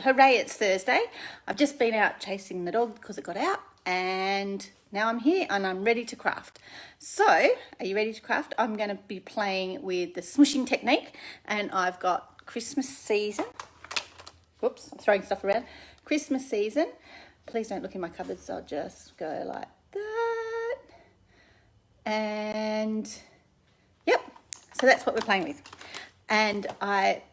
hooray, it's Thursday. I've just been out chasing the dog because it got out, and now I'm here and I'm ready to craft. So, are you ready to craft? I'm going to be playing with the smooshing technique, and I've got Christmas season. Whoops, I'm throwing stuff around. Christmas season. Please don't look in my cupboards, I'll just go like that. And, yep, so that's what we're playing with. And I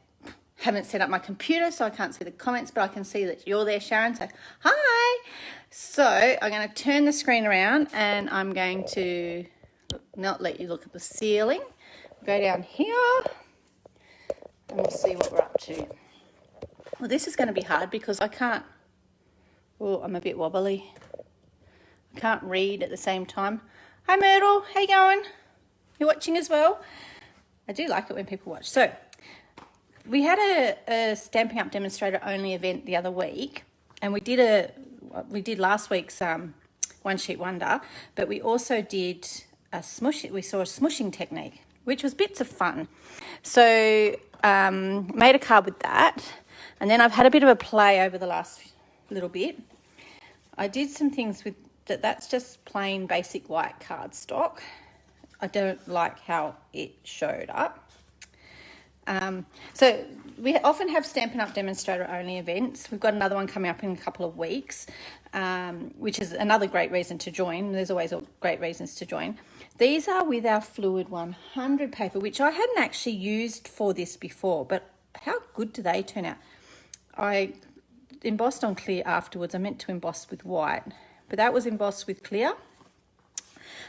haven't set up my computer, so I can't see the comments, but I can see that you're there, Sharon, so hi. So I'm going to turn the screen around and I'm going to not let you look at the ceiling. Go down here and we'll see what we're up to. Well, this is going to be hard because I can't, oh, I'm a bit wobbly. I can't read at the same time. Hi Myrtle, how you going? You're watching as well? I do like it when people watch. So we had a Stampin' Up! Demonstrator only event the other week, and we did last week's One Sheet Wonder, but we also did a smooshing. We saw a smooshing technique, which was bits of fun. So made a card with that, and then I've had a bit of a play over the last little bit. I did some things with that's just plain basic white cardstock. I don't like how it showed up. So we often have Stampin' Up! Demonstrator only events. We've got another one coming up in a couple of weeks, which is another great reason to join. There's always great reasons to join. These are with our Fluid 100 paper, which I hadn't actually used for this before, but how good do they turn out? I embossed on clear afterwards. I meant to emboss with white, but that was embossed with clear.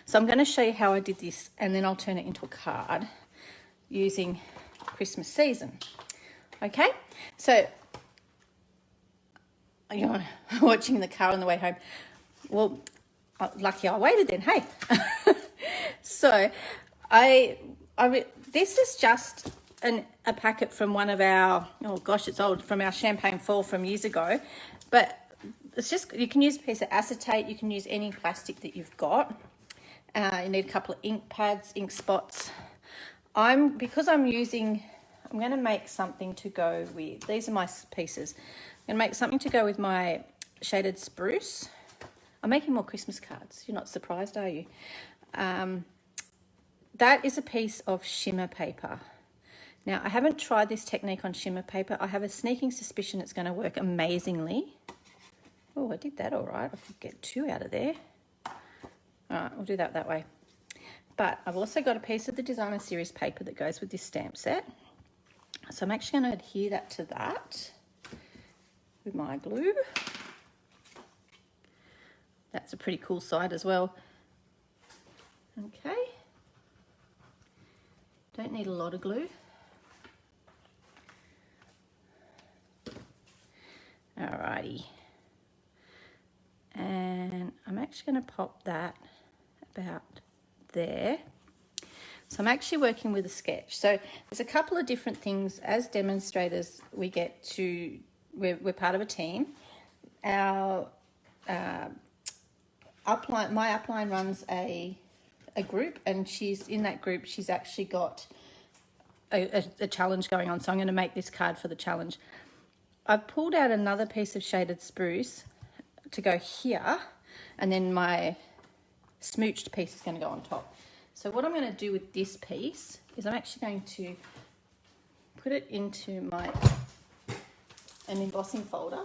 So I'm going to show you how I did this, and then I'll turn it into a card using Christmas season. Okay, so you're watching the car on the way home. Well, lucky I waited then, hey. So this is just a packet from one of our, oh gosh, it's old, from our champagne fall from years ago, but it's just, you can use a piece of acetate, you can use any plastic that you've got. You need a couple of ink pads, ink spots. Because I'm going to make something to go with, these are my pieces. I'm going to make something to go with my shaded spruce. I'm making more Christmas cards. You're not surprised, are you? That is a piece of shimmer paper. Now, I haven't tried this technique on shimmer paper. I have a sneaking suspicion it's going to work amazingly. Oh, I did that all right. I could get 2 out of there. All right, we'll do that way. But I've also got a piece of the Designer Series paper that goes with this stamp set. So I'm actually going to adhere that to that with my glue. That's a pretty cool side as well. Okay. Don't need a lot of glue. Alrighty. And I'm actually going to pop that about there. So I'm actually working with a sketch. So there's a couple of different things. As demonstrators, we get to, we're part of a team. Our upline, my upline runs a group, and she's in that group. She's actually got a challenge going on. So I'm going to make this card for the challenge. I've pulled out another piece of shaded spruce to go here, and then my smooched piece is going to go on top. So what I'm going to do with this piece is I'm actually going to put it into an embossing folder.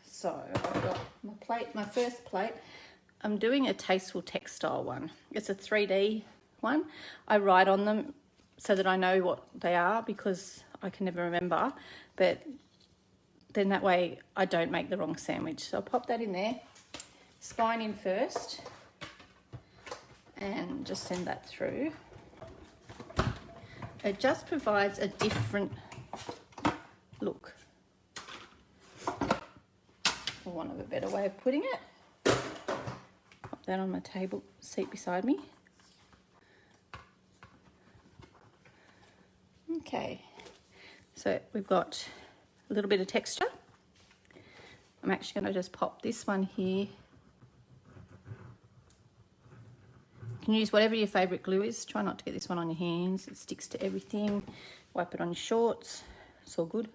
So I've got my plate, my first plate. I'm doing a Tasteful Textile one. It's a 3D one. I write on them so that I know what they are, because I can never remember, but then that way I don't make the wrong sandwich. So I'll pop that in there, spine in first, and just send that through. It just provides a different look, for want of a better way of putting it. Pop that on my table seat beside me. Okay, so we've got a little bit of texture. I'm actually going to just pop this one here. You can use whatever your favourite glue is. Try not to get this one on your hands. It sticks to everything. Wipe it on your shorts. It's all good.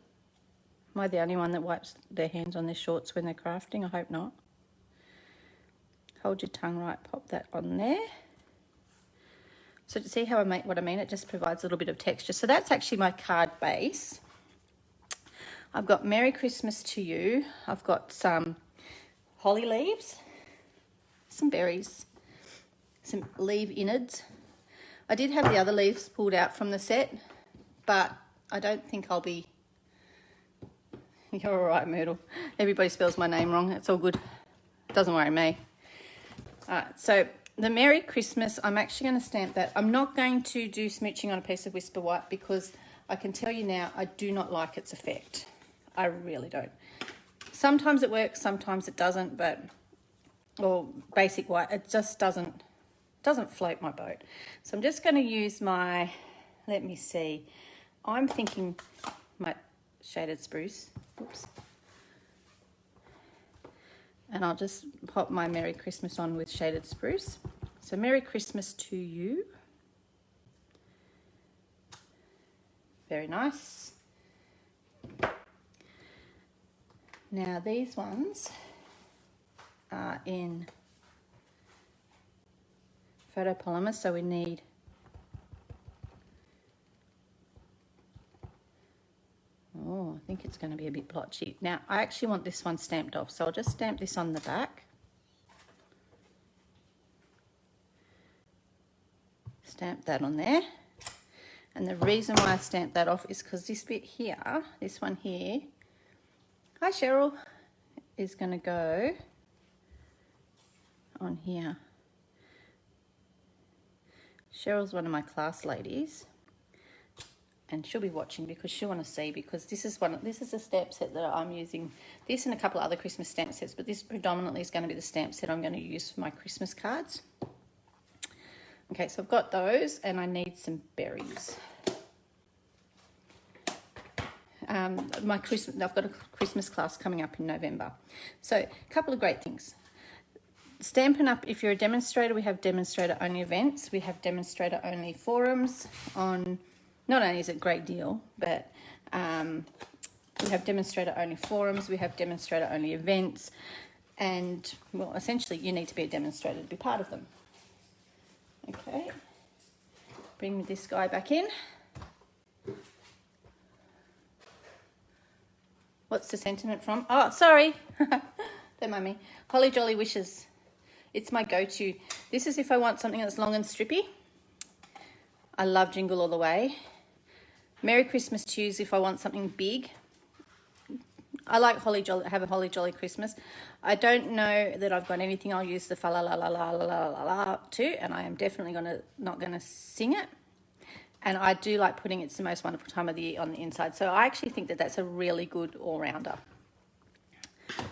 Am I the only one that wipes their hands on their shorts when they're crafting? I hope not. Hold your tongue right, pop that on there. So to see how I make what I mean, it just provides a little bit of texture. So that's actually my card base. I've got Merry Christmas to you. I've got some holly leaves, some berries, some leaf innards. I did have the other leaves pulled out from the set, but I don't think I'll be... You're all right, Myrtle. Everybody spells my name wrong. It's all good. Doesn't worry me. All right, so the Merry Christmas, I'm actually going to stamp that. I'm not going to do smooching on a piece of Whisper White because I can tell you now I do not like its effect. I really don't. Sometimes it works, sometimes it doesn't, but, or basic white, it just doesn't float my boat. So I'm just going to use my, let me see, I'm thinking my shaded spruce. Oops. And I'll just pop my Merry Christmas on with shaded spruce. So Merry Christmas to you. Very nice. Now these ones are in photopolymer, so we need I think it's going to be a bit blotchy. Now I actually want this one stamped off, so I'll just stamp this on the back. Stamp that on there. And the reason why I stamped that off is because this bit here, this one here, hi Cheryl, is going to go on here. Cheryl's one of my class ladies, and she'll be watching because she'll want to see, because this is a stamp set that I'm using. This and a couple of other Christmas stamp sets, but this predominantly is going to be the stamp set I'm going to use for my Christmas cards. Okay, so I've got those, and I need some berries. I've got a Christmas class coming up in November. So a couple of great things. Stampin' Up, if you're a demonstrator, we have demonstrator only events. We have demonstrator only forums on, not only is it a great deal, but we have demonstrator only forums, we have demonstrator only events, and well, essentially you need to be a demonstrator to be part of them. Okay, bring this guy back in. What's the sentiment from? Oh, sorry. Don't mind me. Holly Jolly Wishes. It's my go-to. This is if I want something that's long and strippy. I love Jingle All the Way. Merry Christmas to you if I want something big. I like Holly Jolly, have a Holly Jolly Christmas. I don't know that I've got anything I'll use the fa la la la la la la la to, and I am definitely not gonna sing it. And I do like putting It's the Most Wonderful Time of the Year on the inside. So I actually think that that's a really good all-rounder.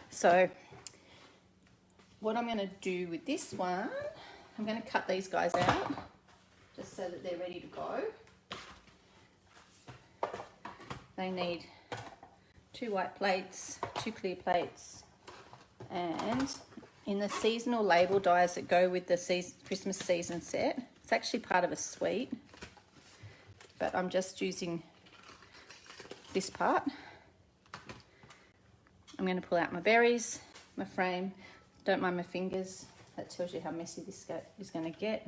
So what I'm going to do with this one, I'm going to cut these guys out just so that they're ready to go. They need 2 white plates, 2 clear plates, and in the seasonal label dies that go with the Christmas season set, it's actually part of a suite, but I'm just using this part. I'm going to pull out my berries, my frame, don't mind my fingers, that tells you how messy this is going to get,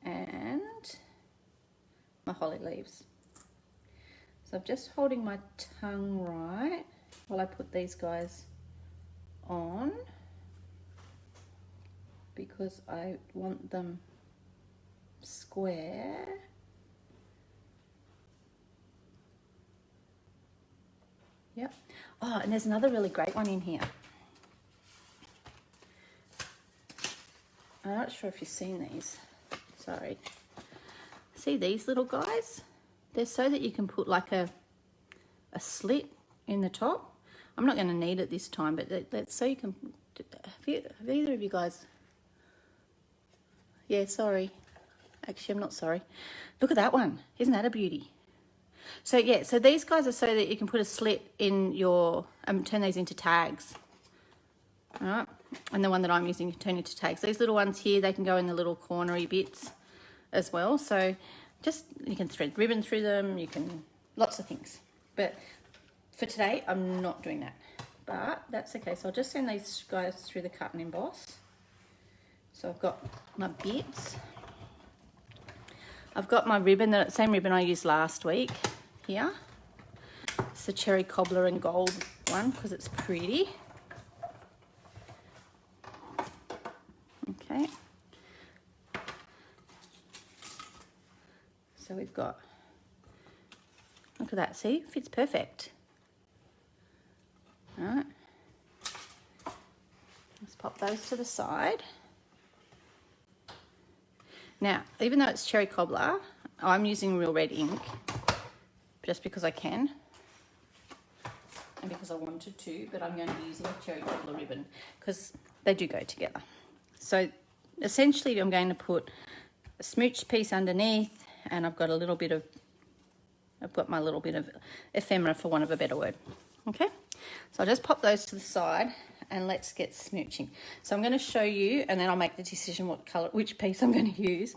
and my holly leaves. So I'm just holding my tongue right while I put these guys on, because I want them square. Yep. Oh, and there's another really great one in here. I'm not sure if you've seen these. Sorry. See these little guys? They're so that you can put like a slit in the top. I'm not going to need it this time, but that's so you can... Have either of you guys... Yeah, sorry. Actually, I'm not sorry. Look at that one. Isn't that a beauty? So yeah, so these guys are so that you can put a slit in your... turn these into tags. All right. And the one that I'm using, you can turn into tags. These little ones here, they can go in the little cornery bits as well. So just, you can thread ribbon through them, you can, lots of things. But for today, I'm not doing that, but that's okay. So I'll just send these guys through the cut and emboss. So I've got my bits. I've got my ribbon, the same ribbon I used last week here. It's the cherry cobbler and gold one because it's pretty. Okay. So we've got, look at that, see, fits perfect. All right. Let's pop those to the side. Now, even though it's cherry cobbler, I'm using real red ink just because I can and because I wanted to, but I'm going to be using a cherry cobbler ribbon because they do go together. So essentially I'm going to put a smooch piece underneath, and I've got my little bit of ephemera, for want of a better word. Okay, so I'll just pop those to the side and let's get smooching. So I'm going to show you, and then I'll make the decision which piece I'm going to use.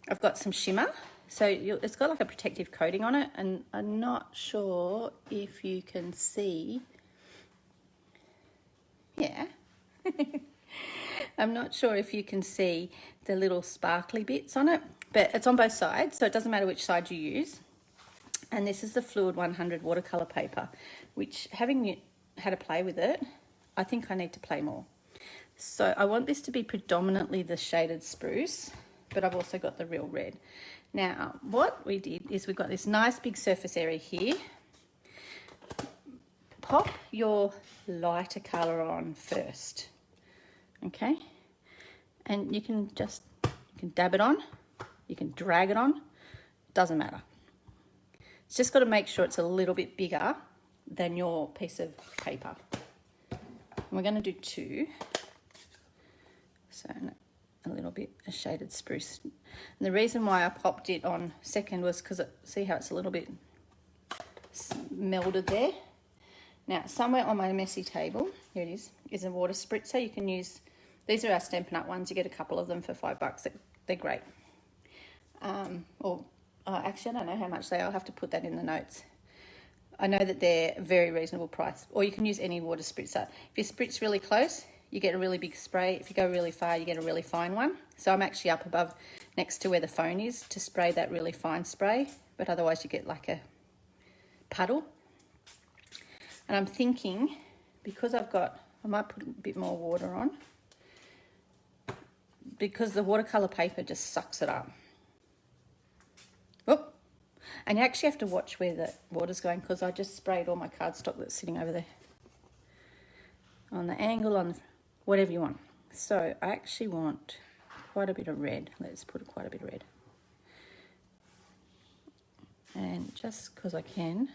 I've got some shimmer, so it's got like a protective coating on it, and I'm not sure if you can see. Yeah. I'm not sure if you can see the little sparkly bits on it, but it's on both sides, so it doesn't matter which side you use. And this is the Fluid 100 watercolor paper, which, having had a play with it, I think I need to play more. So I want this to be predominantly the shaded spruce, but I've also got the real red. Now, what we did is we've got this nice big surface area here. Pop your lighter color on first, okay? And you can dab it on, you can drag it on, doesn't matter. It's just got to make sure it's a little bit bigger than your piece of paper. And we're going to do 2. So a little bit of shaded spruce. And the reason why I popped it on second was because see how it's a little bit melded there? Now, somewhere on my messy table, here it is a water spritzer. You can use, these are our Stampin' Up! Ones. You get a couple of them for $5. They're great. Actually, I don't know how much they are. I'll have to put that in the notes. I know that they're a very reasonable price. Or you can use any water spritzer. If you spritz really close, you get a really big spray. If you go really far, you get a really fine one. So I'm actually up above next to where the phone is to spray that really fine spray. But otherwise you get like a puddle. And I'm thinking, because I might put a bit more water on, because the watercolor paper just sucks it up. Oh, and you actually have to watch where the water's going, because I just sprayed all my cardstock that's sitting over there. On the angle, on whatever you want. So I actually want quite a bit of red. Let's put quite a bit of red. And just because I can,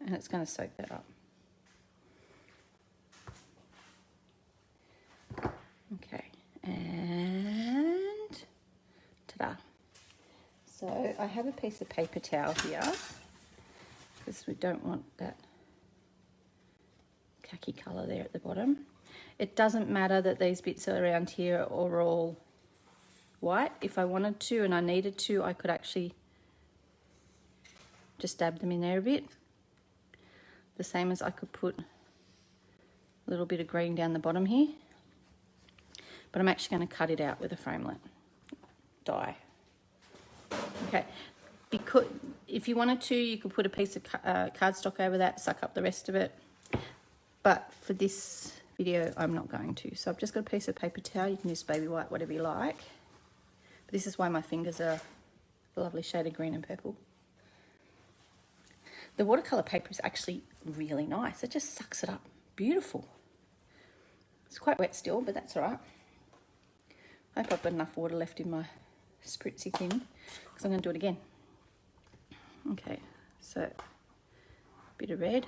and it's going to soak that up. Okay, and ta-da. So I have a piece of paper towel here, because we don't want that khaki colour there at the bottom. It doesn't matter that these bits around here are all white. If I wanted to and I needed to, I could actually just dab them in there a bit. The same as I could put a little bit of green down the bottom here. But I'm actually going to cut it out with a framelit die. Okay, because if you wanted to, you could put a piece of cardstock over that, suck up the rest of it. But for this video, I'm not going to. So I've just got a piece of paper towel. You can use baby white, whatever you like. But this is why my fingers are a lovely shade of green and purple. The watercolor paper is actually really nice. It just sucks it up. Beautiful. It's quite wet still, but that's all right. I hope I've got enough water left in my spritzy thing, because I'm going to do it again. Okay, so a bit of red.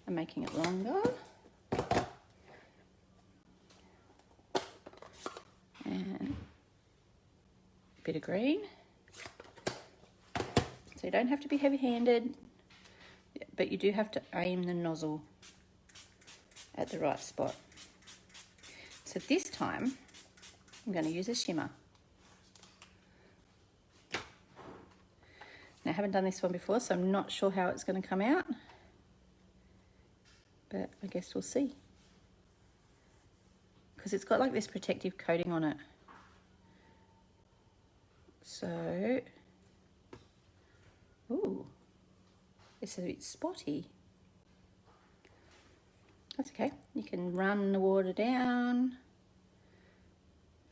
I'm making it longer. And a bit of green. So you don't have to be heavy-handed, but you do have to aim the nozzle at the right spot. So this time, I'm going to use a shimmer. Now, I haven't done this one before, so I'm not sure how it's going to come out. But I guess we'll see. Because it's got like this protective coating on it. So, ooh, it's a bit spotty. That's okay. You can run the water down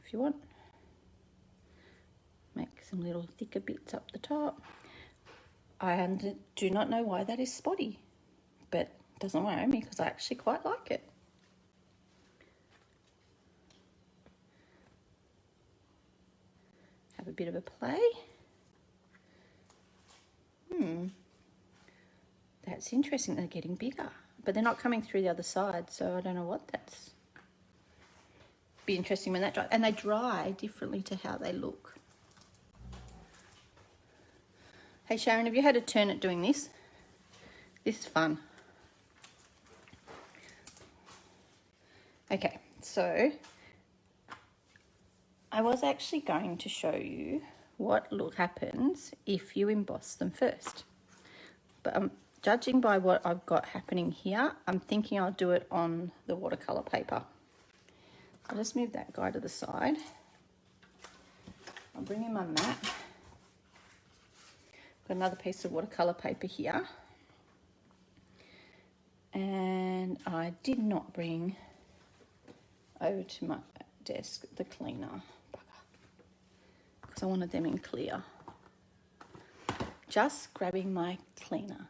if you want. Make some little thicker bits up the top. I do not know why that is spotty, but it doesn't worry me because I actually quite like it. Have a bit of a play. That's interesting. They're getting bigger, but they're not coming through the other side, so I don't know what that's. Be interesting when that dries, and they dry differently to how they look. Hey Sharon, have you had a turn at doing this? This is fun. Okay, so I was actually going to show you what happens if you emboss them first. But judging by what I've got happening here, I'm thinking I'll do it on the watercolour paper. I'll just move that guy to the side. I'll bring in my mat. Got another piece of watercolour paper here. And I did not bring over to my desk the cleaner, because I wanted them in clear. Just grabbing my cleaner.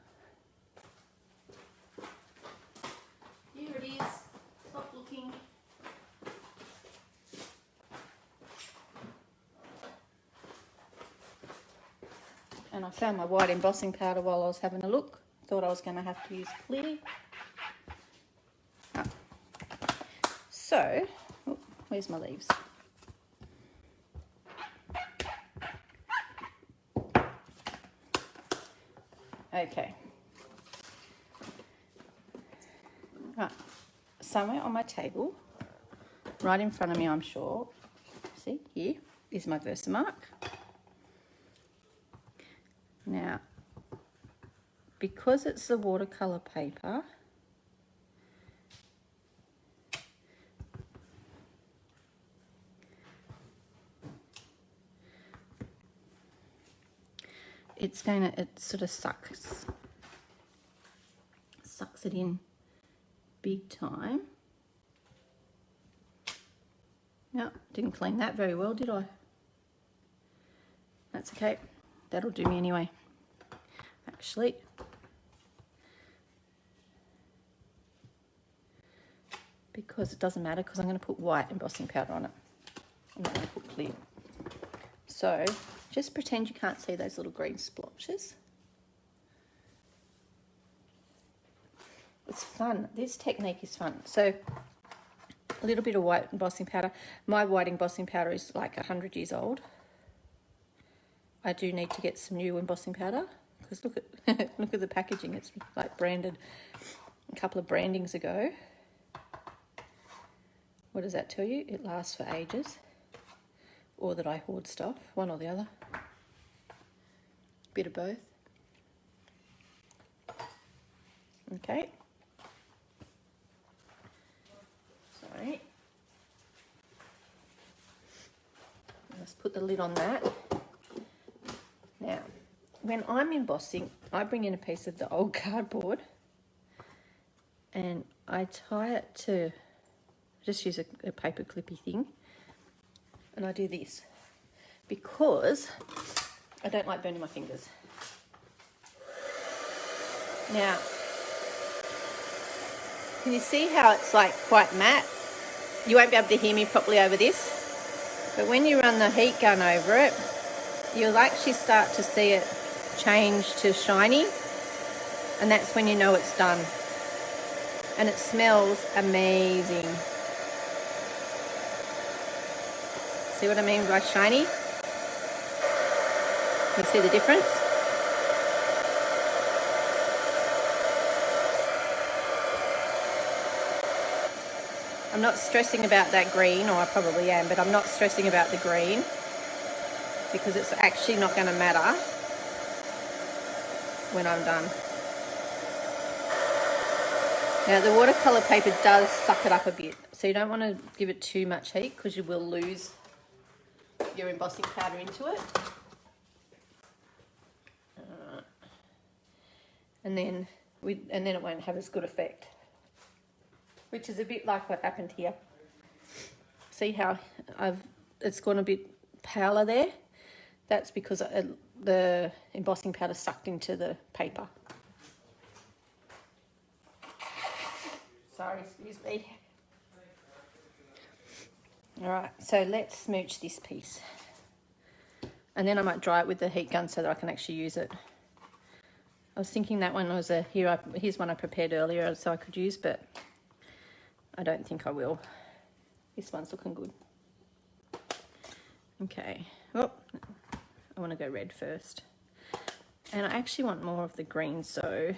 Here it is. Stop looking. And I found my white embossing powder while I was having a look. Thought I was going to have to use clear. So, where's my leaves? Okay. Right. Somewhere on my table, right in front of me, I'm sure. See, here is my Versamark. Now, because it's the watercolour paper, it sort of sucks it in big time. No, didn't clean that very well, did I? That's okay. That'll do me anyway. Actually, because it doesn't matter, because I'm going to put white embossing powder on it. I'm not going to put clear. So just pretend you can't see those little green splotches. It's fun. This technique is fun. So a little bit of white embossing powder. My white embossing powder is like 100 years old. I do need to get some new embossing powder, because look at look at the packaging. It's like branded a couple of brandings ago. What does that tell you? It lasts for ages. Or that I hoard stuff, one or the other. Bit of both. Okay. Sorry. Let's put the lid on that. Now, when I'm embossing, I bring in a piece of the old cardboard and I tie it to, just use a paper clippy thing, and I do this because I don't like burning my fingers. Now, can you see how it's like quite matte? You won't be able to hear me properly over this, but when you run the heat gun over it, you'll actually start to see it change to shiny, and that's when you know it's done. And it smells amazing. See what I mean by shiny? You see the difference? I'm not stressing about that green, or I probably am, but I'm not stressing about the green because it's actually not going to matter. when I'm done. Now the watercolour paper does suck it up a bit, so you don't want to give it too much heat because you will lose your embossing powder into it. And then it won't have as good effect, which is a bit like what happened here. See how it's gone a bit paler there? That's because the embossing powder sucked into the paper. Sorry, excuse me. All right, so let's smooch this piece. And then I might dry it with the heat gun so that I can actually use it. I was thinking that one was here's one I prepared earlier so I could use, but I don't think I will. This one's looking good. Okay, oh, I want to go red first. And I actually want more of the green, so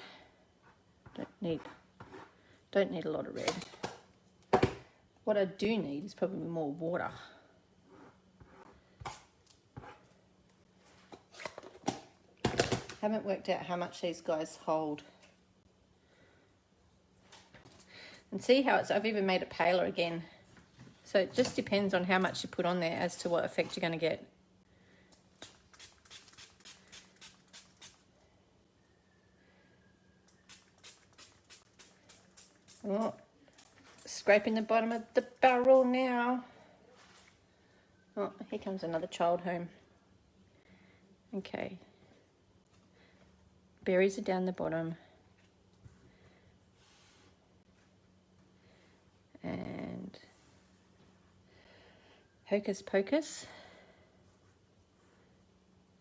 don't need a lot of red. What I do need is probably more water. Haven't worked out how much these guys hold. And see how I've even made it paler again. So it just depends on how much you put on there as to what effect you're going to get. Oh, scraping the bottom of the barrel now. Oh, here comes another child home. Okay. Berries are down the bottom. And hocus pocus.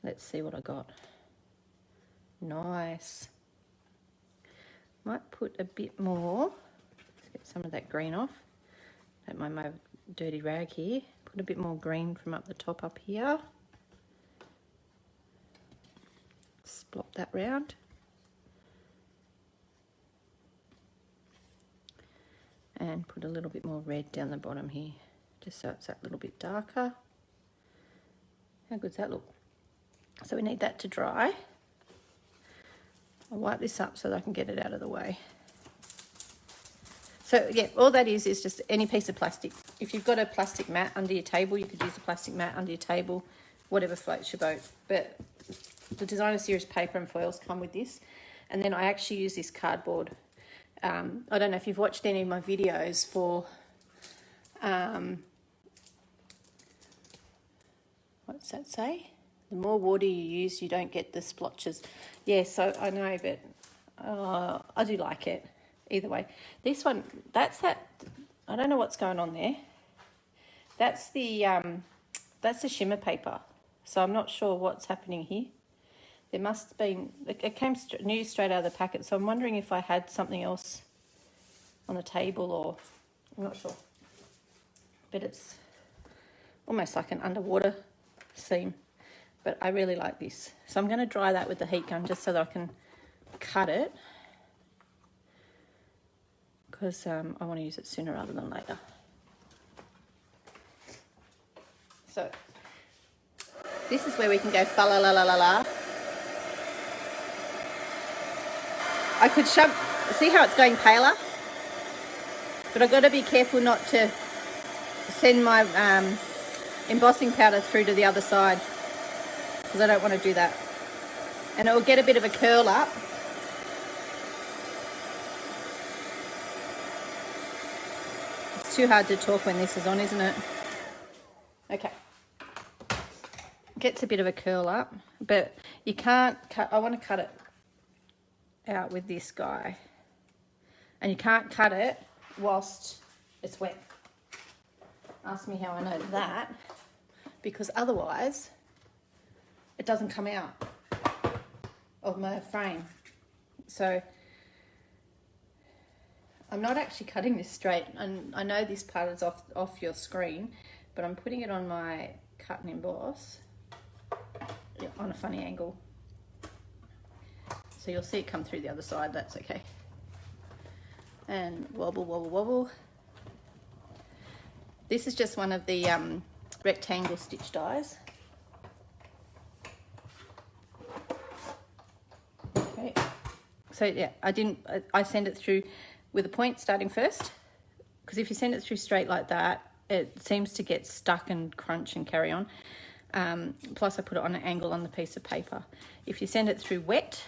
Let's see what I got. Nice. Might put a bit more. Let's get some of that green off. Take my dirty rag here. Put a bit more green from up the top up here. Splop that round. And put a little bit more red down the bottom here, just so it's that little bit darker. How good's that look? So we need that to dry. I'll wipe this up so that I can get it out of the way. So yeah, all that is just any piece of plastic. If you've got a plastic mat under your table, you could use a plastic mat under your table, whatever floats your boat. But the Designer Series paper and foils come with this. And then I actually use this cardboard. I don't know if you've watched any of my videos for, what's that say? The more water you use, you don't get the splotches. Yeah, so I know, but I do like it either way. This one, I don't know what's going on there. That's the shimmer paper. So I'm not sure what's happening here. There must have been, it came new straight out of the packet, so I'm wondering if I had something else on the table, or I'm not sure. But it's almost like an underwater seam, but I really like this. So I'm going to dry that with the heat gun just so that I can cut it, because I want to use it sooner rather than later. So this is where we can go fa la la la la la. I could see how it's going paler, but I've got to be careful not to send my embossing powder through to the other side, because I don't want to do that. And it will get a bit of a curl up. It's too hard to talk when this is on, isn't it? Okay. Gets a bit of a curl up, but you can't cut. I want to cut it out with this guy, and you can't cut it whilst it's wet. Ask me how I know that, because otherwise it doesn't come out of my frame. So I'm not actually cutting this straight, and I know this part is off your screen, but I'm putting it on my cut and emboss on a funny angle. So you'll see it come through the other side, that's okay. And wobble, wobble, wobble. This is just one of the rectangle stitch dies. Okay. So yeah, I send it through with a point starting first, because if you send it through straight like that, it seems to get stuck and crunch and carry on. Plus I put it on an angle on the piece of paper. If you send it through wet,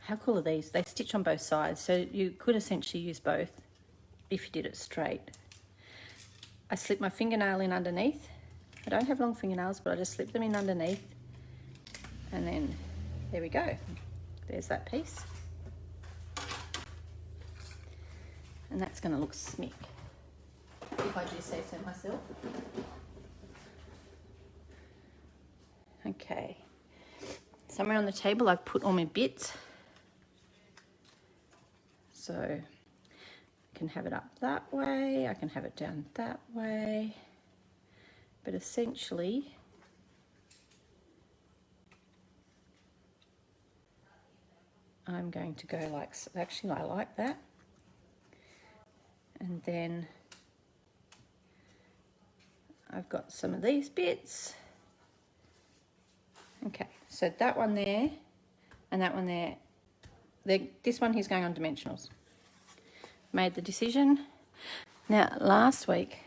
how cool are these? They stitch on both sides, so you could essentially use both if you did it straight. I slip my fingernail in underneath. I don't have long fingernails, but I just slip them in underneath, and then there we go. There's that piece. And that's going to look smick, if I do say so myself. Okay. Somewhere on the table I've put all my bits. So I can have it up that way, I can have it down that way. But essentially, I'm going to go like, actually I like that. And then I've got some of these bits. Okay, so that one there and that one there, this one here's going on dimensionals. Made the decision. Now, last week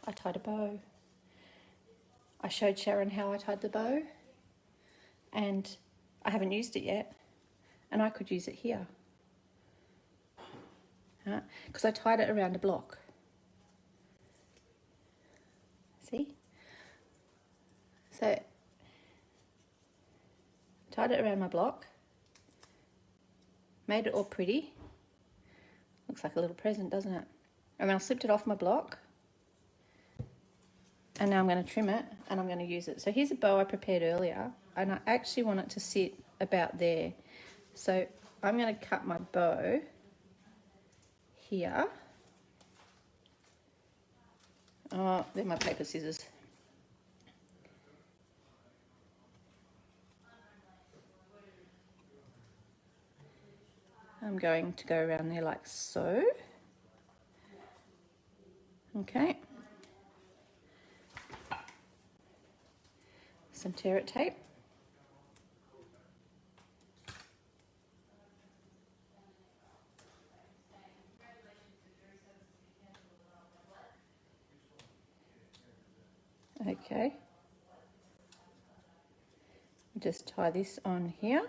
I tied a bow. I showed Sharon how I tied the bow, and I haven't used it yet, and I could use it here. Because I tied it around a block. See? So, tied it around my block, made it all pretty. Looks like a little present, doesn't it? And then I slipped it off my block, and now I'm going to trim it and I'm going to use it. So here's a bow I prepared earlier, and I actually want it to sit about there. So I'm going to cut my bow here. Oh, they're my paper scissors. I'm going to go around there like so. Okay. Some tear-it tape. Okay. Just tie this on here.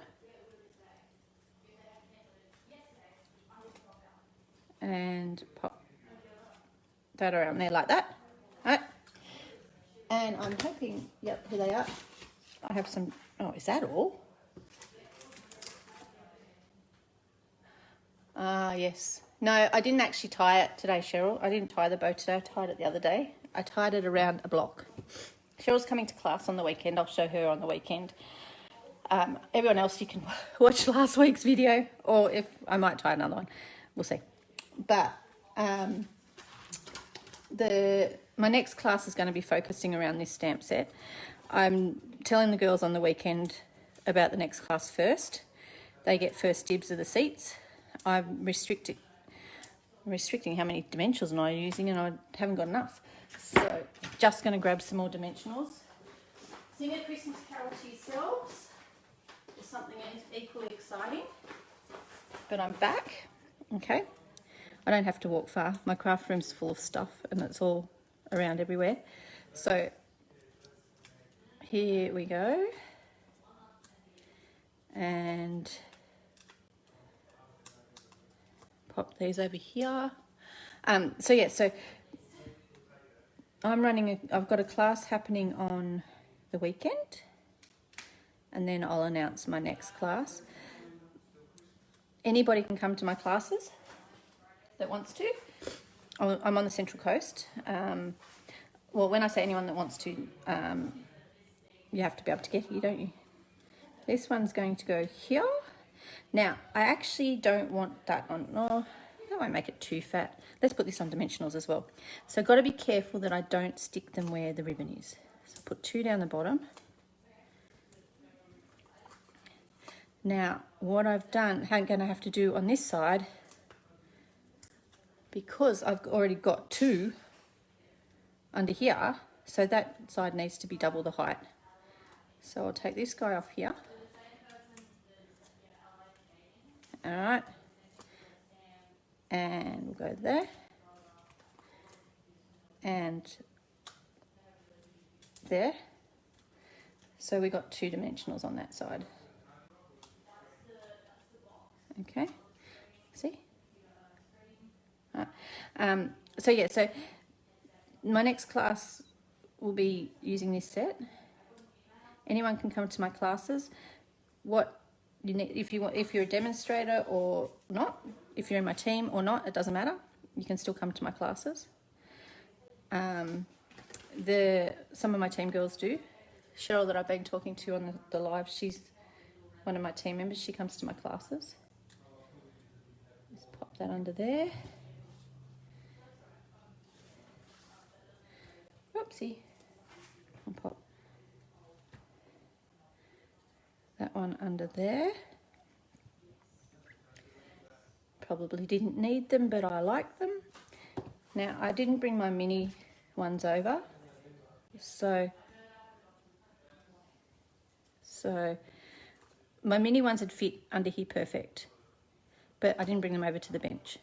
And pop that around there like that. All right. And I'm hoping, yep, here they are. I have some, oh, is that all? Yes. No, I didn't actually tie it today, Cheryl. I didn't tie the bow today. I tied it the other day. I tied it around a block. Cheryl's coming to class on the weekend. I'll show her on the weekend. Everyone else, you can watch last week's video, or if I might tie another one. We'll see. But my next class is going to be focusing around this stamp set. I'm telling the girls on the weekend about the next class first. They get first dibs of the seats. I'm restricting how many dimensionals I'm using, and I haven't got enough. So just going to grab some more dimensionals. Sing a Christmas carol to yourselves, or something equally exciting. But I'm back. Okay. I don't have to walk far. My craft room's full of stuff and it's all around everywhere. So here we go. And pop these over here. So I've got a class happening on the weekend, and then I'll announce my next class. Anybody can come to my classes that wants to. I'm on the Central Coast. Well, when I say anyone that wants to, you have to be able to get here, don't you? This one's going to go here. Now, I actually don't want that on. Oh, that won't make it too fat. Let's put this on dimensionals as well. So I've got to be careful that I don't stick them where the ribbon is. So put 2 down the bottom. Now, what I've done, I'm going to have to do on this side, because I've already got 2 under here, so that side needs to be double the height. So I'll take this guy off here. All right. And we'll go there. And there. So we got 2 dimensionals on that side. Okay. See? All right. So yeah, so my next class will be using this set. Anyone can come to my classes. What you need, if you're a demonstrator or not, if you're in my team or not, it doesn't matter. You can still come to my classes. Some of my team girls do. Cheryl, that I've been talking to on the live, she's one of my team members. She comes to my classes. Just pop that under there. Oopsie. I'll pop that one under there. Probably didn't need them, but I like them. Now, I didn't bring my mini ones over, so my mini ones would fit under here perfect, but I didn't bring them over to the bench,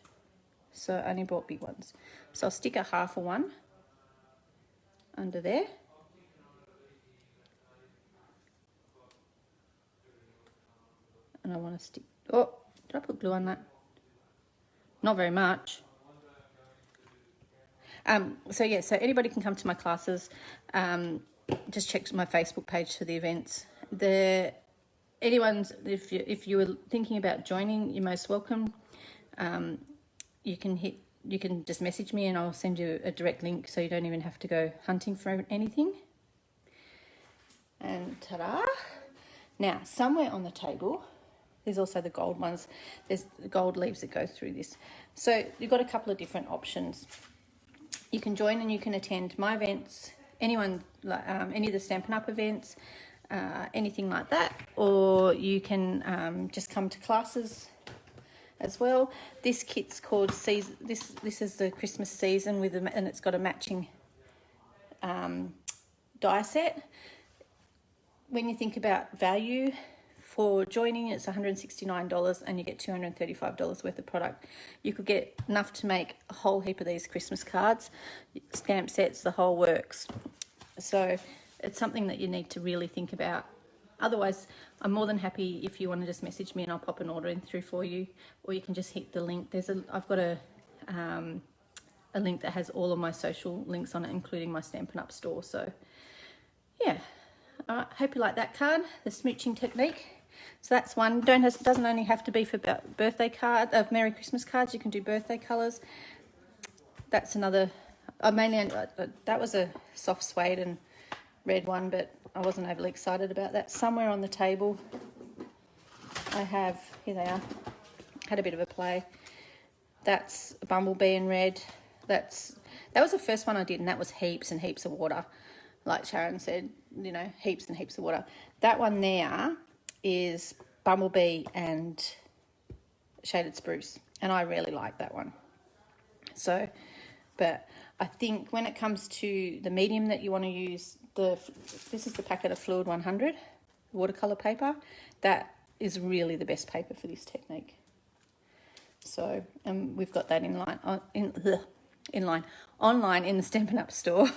so I only brought big ones. So I'll stick a half of one under there. And I want to stick, oh, did I put glue on that? Not very much. So yeah, so anybody can come to my classes. Just check my Facebook page for the events. If you were thinking about joining, you're most welcome. You can just message me and I'll send you a direct link, so you don't even have to go hunting for anything. And ta-da! Now, somewhere on the table, there's also the gold ones. There's the gold leaves that go through this. So you've got a couple of different options. You can join and you can attend my events, any of the Stampin' Up events, anything like that, or you can just come to classes as well. This kit's called Season. This is the Christmas season and it's got a matching die set. When you think about value for joining, it's $169 and you get $235 worth of product. You could get enough to make a whole heap of these Christmas cards, stamp sets, the whole works. So it's something that you need to really think about. Otherwise, I'm more than happy if you want to just message me and I'll pop an order in through for you, or you can just hit the link. I've got a link that has all of my social links on it, including my Stampin' Up store. So yeah, all right, hope you like that card, the smooching technique. So that's one. Doesn't only have to be for birthday card, Merry Christmas cards. You can do birthday colours. That's another. That was a soft suede and red one, but I wasn't overly excited about that. Somewhere on the table, I have, here they are. Had a bit of a play. That's a bumblebee in red. That was the first one I did, and that was heaps and heaps of water. Like Sharon said, you know, heaps and heaps of water. That one there is bumblebee and shaded spruce, and I really like that one. So, but I think when it comes to the medium that you want to use, this is the packet of Fluid 100 watercolor paper. That is really the best paper for this technique. So, we've got that online in the Stampin' Up store.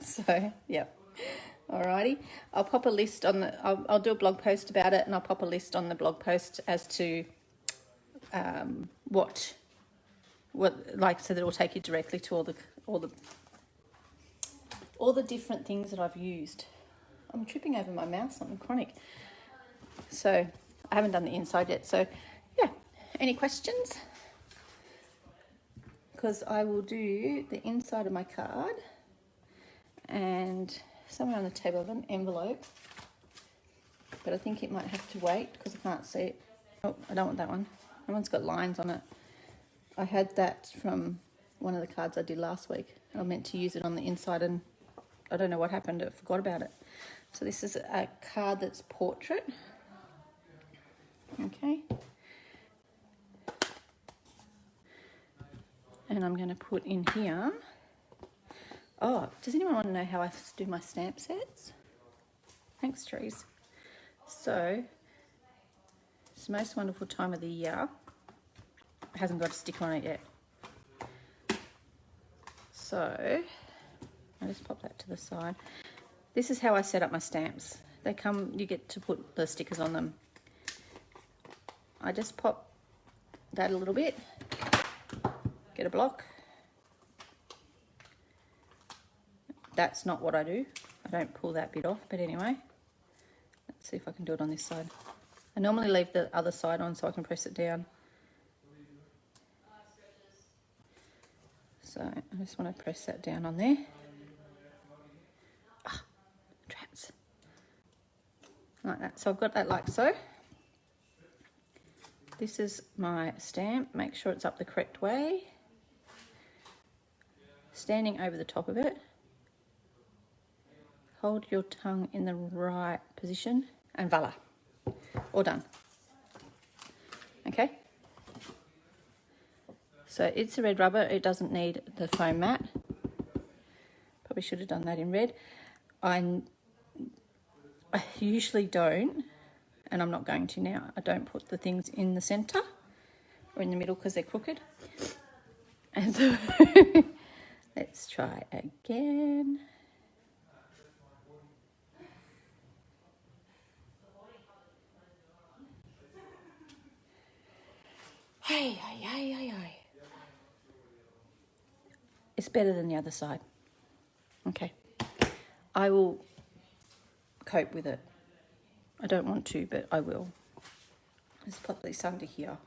So, yeah. Alrighty, I'll pop a list on I'll do a blog post about it, and I'll pop a list on the blog post as to what so that it will take you directly to all the different things that I've used. I'm tripping over my mouse, something chronic. So I haven't done the inside yet. So yeah, any questions? Because I will do the inside of my card, and somewhere on the table I've got an envelope, but I think it might have to wait because I can't see it. Oh, I don't want that one. That one's got lines on it. I had that from one of the cards I did last week. I meant to use it on the inside and I don't know what happened. I forgot about it. So this is a card that's portrait. Okay. And I'm going to put in here. Oh, does anyone want to know how I do my stamp sets? Thanks, trees. So, it's the most wonderful time of the year. hasn't got a stick on it yet. So I just pop that to the side. This is how I set up my stamps. They come, you get to put the stickers on them. I just pop that a little bit, get a block. That's not what I do. I don't pull that bit off, but anyway. Let's see if I can do it on this side. I normally leave the other side on so I can press it down. So I just want to press that down on there. Ah, traps. Like that. So I've got that like so. This is my stamp. Make sure it's up the correct way. Standing over the top of it. Hold your tongue in the right position and voila, all done. Okay. So it's a red rubber. It doesn't need the foam mat. Probably should have done that in red. I usually don't, and I'm not going to now. I don't put the things in the centre or in the middle because they're crooked. And so let's try again. Hey. It's better than the other side. Okay. I will cope with it. I don't want to, but I will. Let's pop this under here.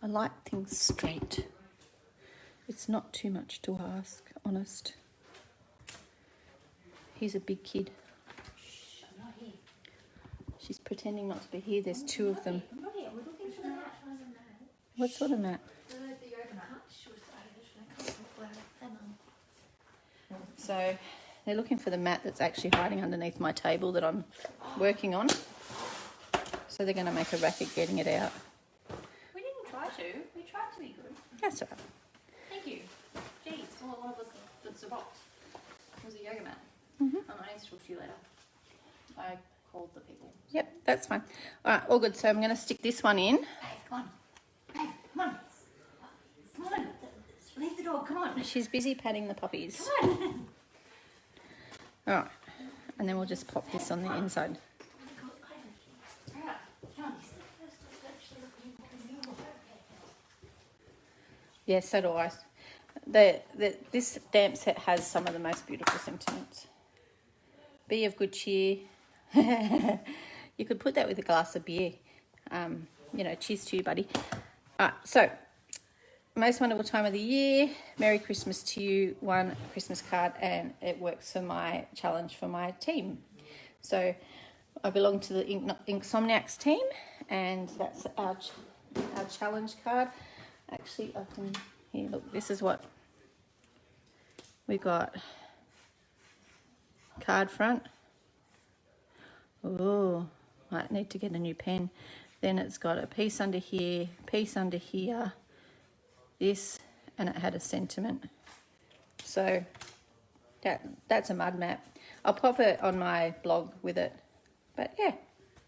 I like things straight. It's not too much to ask, honest. He's a big kid. Shh, I'm not here. She's pretending not to be here. There's two of them. I'm not here. We're looking for the mat. What sort of mat? The yoga mat. She was So they're looking for the mat that's actually hiding underneath my table that I'm working on. So they're going to make a racket getting it out. We didn't try to. We tried to be good. That's all right. Thank you. Jeez, all I wanted was the box. It was a yoga mat. Mm-hmm. I need to talk to you later. I called the people. Yep, that's fine. All right, all good. So I'm going to stick this one in. Hey, come on. Hey, come on. Come on. Leave the door. Come on. She's busy patting the puppies. Come on. All right, and then we'll just pop this on the inside. Yes, so do I. This stamp set has some of the most beautiful sentiments. Be of good cheer. You could put that with a glass of beer. You know, cheers to you, buddy. All right, so most wonderful time of the year. Merry Christmas to you. One Christmas card, and it works for my challenge for my team. So I belong to the Insomniacs team, and that's our challenge card. Actually, I can here. Look, this is what we got. Card front. Oh, might need to get a new pen. Then it's got a piece under here, piece under here. This, and it had a sentiment. So that's a mud map. I'll pop it on my blog with it. But yeah,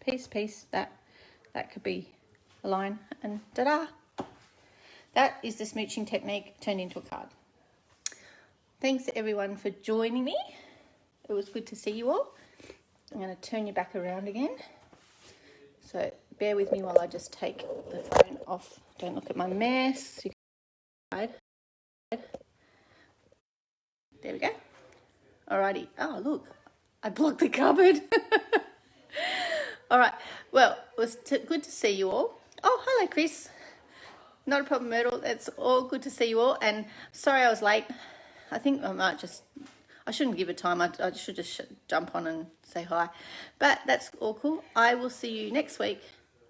piece, that could be a line, and ta-da! That is the smooching technique turned into a card. Thanks everyone for joining me. It was good to see you all. I'm going to turn you back around again. So bear with me while I just take the phone off. Don't look at my mess. There we go. Alrighty. Oh, look. I blocked the cupboard. All right. Well, it was good to see you all. Oh, hello, Chris. Not a problem, Myrtle. It's all good to see you all. And sorry I was late. I think I shouldn't give it time. I should just jump on and say hi. But that's all cool. I will see you next week.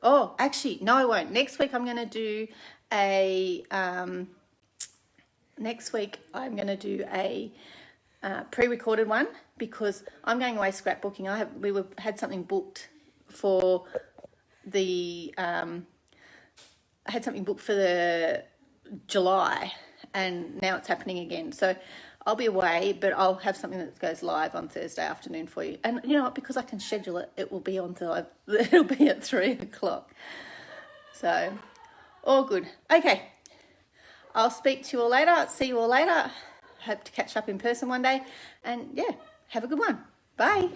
Oh, actually, no, I won't. Next week I'm going to do a... Next week, I'm going to do a pre-recorded one because I'm going away scrapbooking. We had something booked for the July, and now it's happening again. So I'll be away, but I'll have something that goes live on Thursday afternoon for you. And you know what? Because I can schedule it, it will be on till it'll be at 3 o'clock. So, all good. Okay, I'll speak to you all later. See you all later. Hope to catch up in person one day. And yeah, have a good one. Bye.